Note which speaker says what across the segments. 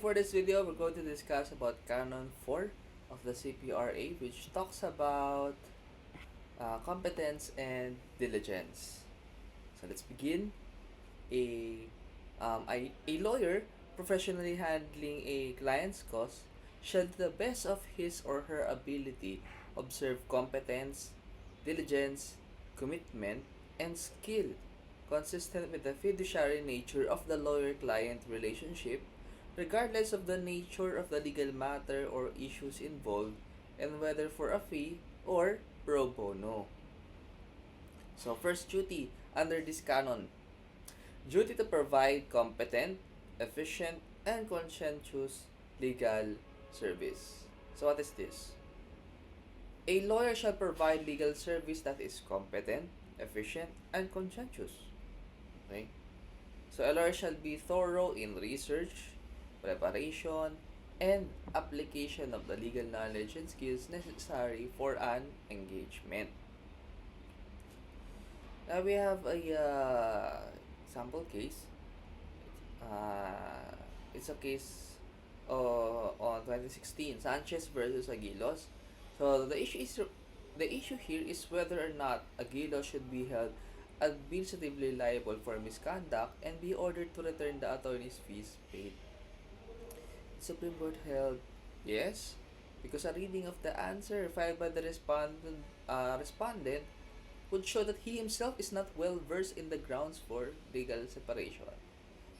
Speaker 1: for this video, we're going to discuss about Canon 4 of the CPRA, which talks about competence and diligence. So let's begin. A lawyer professionally handling a client's cause shall to the best of his or her ability observe competence, diligence, commitment, and skill consistent with the fiduciary nature of the lawyer-client relationship, regardless of the nature of the legal matter or issues involved, and whether for a fee or pro bono. So, first duty under this canon: duty to provide competent, efficient, and conscientious legal service. So, what is this? A lawyer shall provide legal service that is competent, efficient, and conscientious. Okay? So, a lawyer shall be thorough in research, preparation, and application of the legal knowledge and skills necessary for an engagement. Now, we have a sample case. It's a case on 2016, Sanchez versus Aguilos. So, the issue here is whether or not Aguilos should be held administratively liable for misconduct and be ordered to return the attorney's fees paid. The Supreme Court held yes, because a reading of the answer filed by the respondent would show that he himself is not well versed in the grounds for legal separation.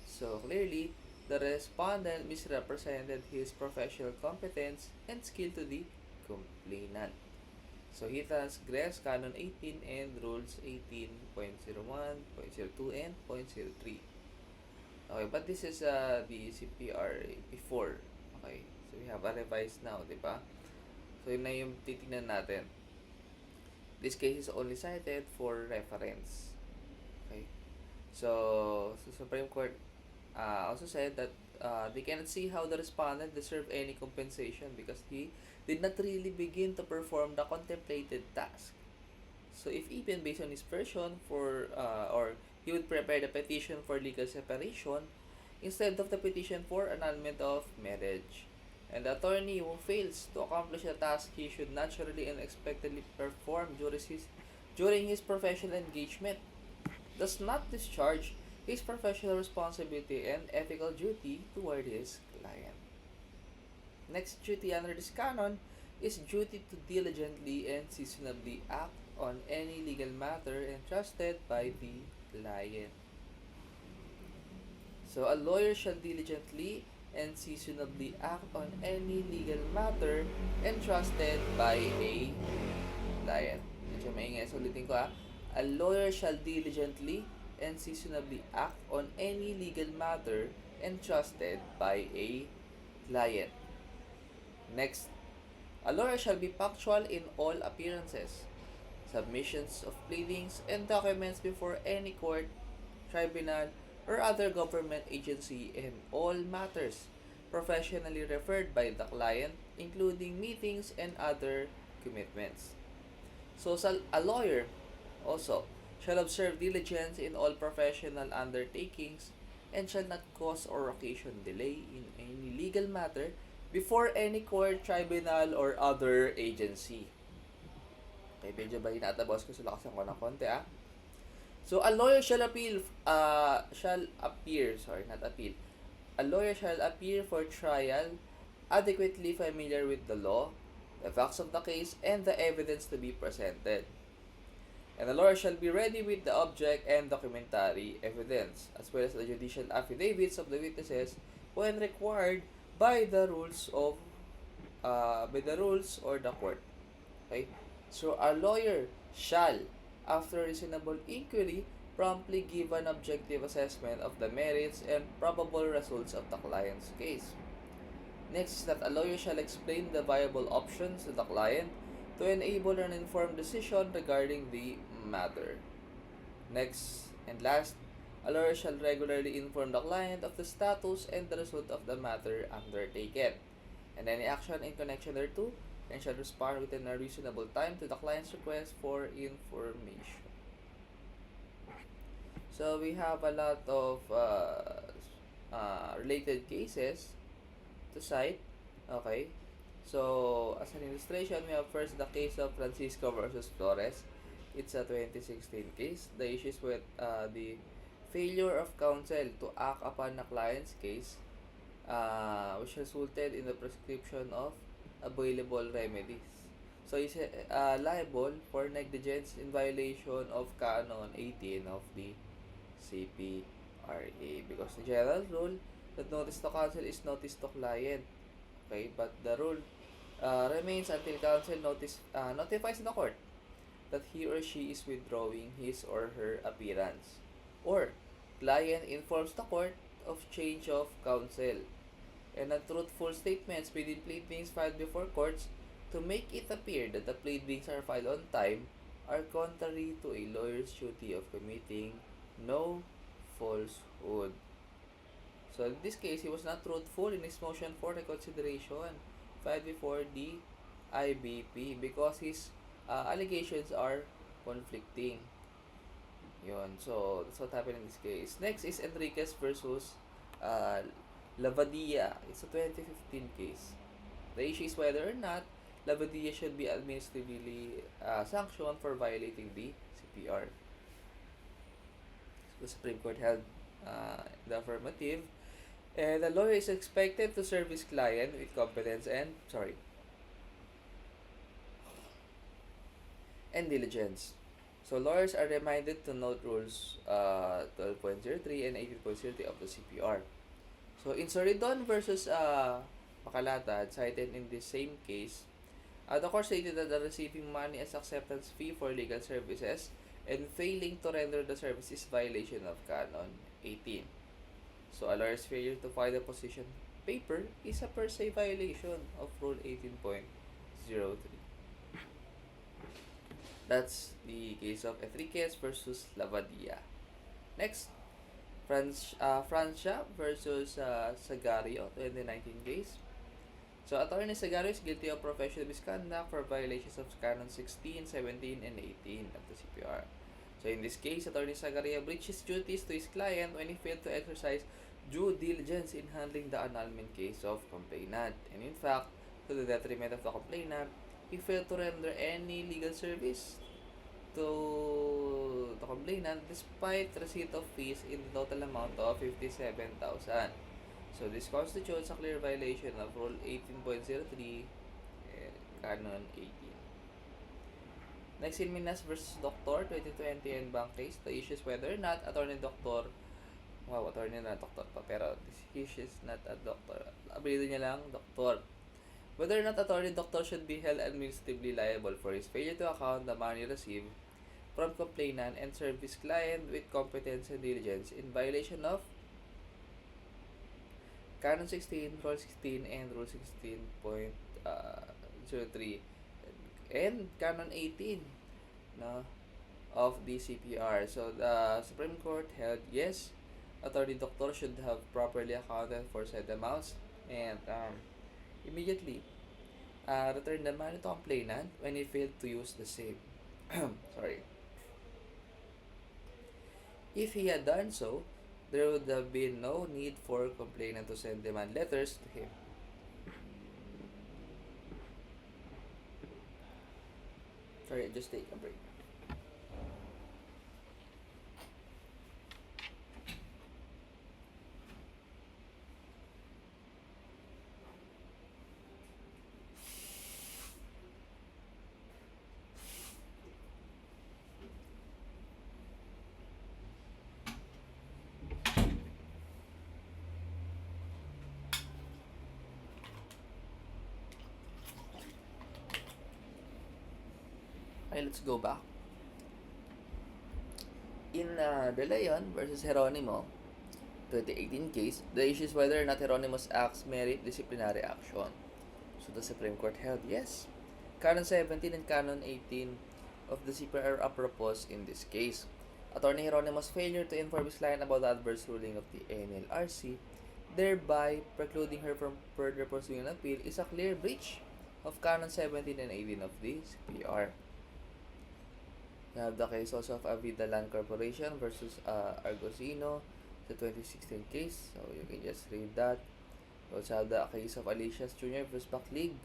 Speaker 1: So clearly, the respondent misrepresented his professional competence and skill to the complainant. So he transgressed Canon 18 and Rules 18.01, .02, and .03. Okay, but this is the CPRA before. Okay, so we have a revised now, di ba? So yun na yung titingnan natin. This case is only cited for reference. Okay, so Supreme Court also said that they cannot see how the respondent deserved any compensation because he did not really begin to perform the contemplated task. So if even based on his version or he would prepare the petition for legal separation instead of the petition for annulment of marriage. And the attorney who fails to accomplish the task he should naturally and expectedly perform during his professional engagement does not discharge his professional responsibility and ethical duty toward his client. Next duty under this canon is duty to diligently and seasonably act on any legal matter entrusted by the client. So, a lawyer shall diligently and seasonably act on any legal matter entrusted by a client. Medyo maingay. So, ulitin ko A lawyer shall diligently and seasonably act on any legal matter entrusted by a client. Next, a lawyer shall be punctual in all appearances, submissions of pleadings, and documents before any court, tribunal, or other government agency in all matters professionally referred by the client, including meetings and other commitments. So, a lawyer also shall observe diligence in all professional undertakings and shall not cause or occasion delay in any legal matter before any court, tribunal, or other agency. Okay, medyo ba hinatabos ko sa lakasan ko ng konti So, a lawyer shall appear, not appeal. A lawyer shall appear for trial adequately familiar with the law, the facts of the case, and the evidence to be presented. And the lawyer shall be ready with the object and documentary evidence, as well as the judicial affidavits of the witnesses when required by the rules or the court. Okay? So, a lawyer shall, after reasonable inquiry, promptly give an objective assessment of the merits and probable results of the client's case. Next is that a lawyer shall explain the viable options to the client to enable an informed decision regarding the matter. Next and last, a lawyer shall regularly inform the client of the status and the result of the matter undertaken, and any action in connection thereto, and shall respond within a reasonable time to the client's request for information. So we have a lot of related cases to cite. Okay. So, as an illustration, we have first the case of Francisco versus Flores. It's a 2016 case. The issues with the failure of counsel to act upon a client's case, which resulted in the prescription of available remedies. So, he's liable for negligence in violation of Canon 18 of the CPRA, because the general rule that notice to counsel is notice to client. Okay, but the rule remains until counsel notifies the court that he or she is withdrawing his or her appearance, or client informs the court of change of counsel, and untruthful statements within pleadings filed before courts to make it appear that the pleadings are filed on time are contrary to a lawyer's duty of committing no falsehood. So in this case, he was not truthful in his motion for reconsideration filed before the IBP because his allegations are conflicting. Yun. So, that's what happened in this case. Next is Enriquez versus uh, Lavadia. It's a 2015 case. The issue is whether or not Lavadia should be administratively sanctioned for violating the CPR. The Supreme Court held the affirmative, and the lawyer is expected to serve his client with competence and diligence. So lawyers are reminded to note rules 12.03 and 18.03 of the CPR. So in Soridon versus Makalatad, cited in the same case, the court stated that the receiving money as acceptance fee for legal services and failing to render the service is violation of Canon 18. So a lawyer's failure to file a position paper is a per se violation of Rule 18.03. That's the case of Enriquez versus Lavadia. Next, Francia versus Sagario, 2019 case. So, Attorney Sagario is guilty of professional misconduct for violations of Canon 16, 17, and 18 of the CPR. So, in this case, Attorney Sagario breached his duties to his client when he failed to exercise due diligence in handling the annulment case of complainant. And in fact, to the detriment of the complainant, he failed to render any legal service to the complainant despite receipt of fees in the total amount of 57,000. So this constitutes a clear violation of Rule 18.03 Canon 18. Next, in Minas versus Doctor, 2020 and bank case, the issue is whether or not attorney doctor, attorney na doctor pa, pero he is not a doctor. Abilido niya lang, doctor. Whether or not attorney doctor should be held administratively liable for his failure to account the money received from complainant and serve his client with competence and diligence in violation of Canon 16, Rule 16, and Rule 16.03 and Canon 18 no, of the CPR. So the Supreme Court held yes, attorney doctor should have properly accounted for said amounts and immediately return the money to complainant when he failed to use the same. Sorry. If he had done so, there would have been no need for complainant to send demand letters to him. Sorry, just take a break. Okay, let's go back. In De Leon versus Geronimo, 2018 case, the issue is whether or not Geronimo's acts merit disciplinary action. So the Supreme Court held yes. Canon 17 and Canon 18 of the CPR are apropos in this case. Attorney Geronimo's failure to inform his client about the adverse ruling of the NLRC, thereby precluding her from further pursuing an appeal, is a clear breach of Canon 17 and 18 of the CPR. We have the case also of Avida Land Corporation versus Argosino, the 2016 case. So you can just read that. We also have the case of Alicia's Jr. versus Backleague,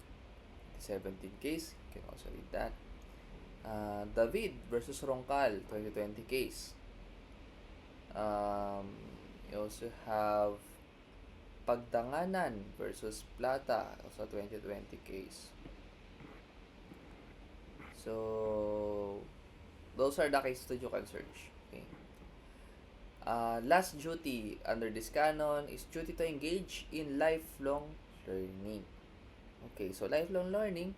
Speaker 1: 2017 case. You can also read that. David versus Roncal, 2020 case. Um, you also have Pagdanganan versus Plata, also 2020 case. So, those are the cases that you can search. Okay. Last duty under this canon is duty to engage in lifelong learning. Okay, so lifelong learning,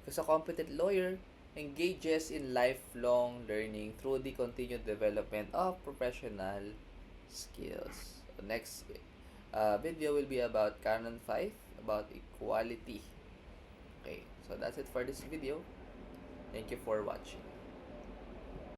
Speaker 1: because a competent lawyer engages in lifelong learning through the continued development of professional skills. The next video will be about Canon 5, about equality. Okay, so that's it for this video. Thank you for watching.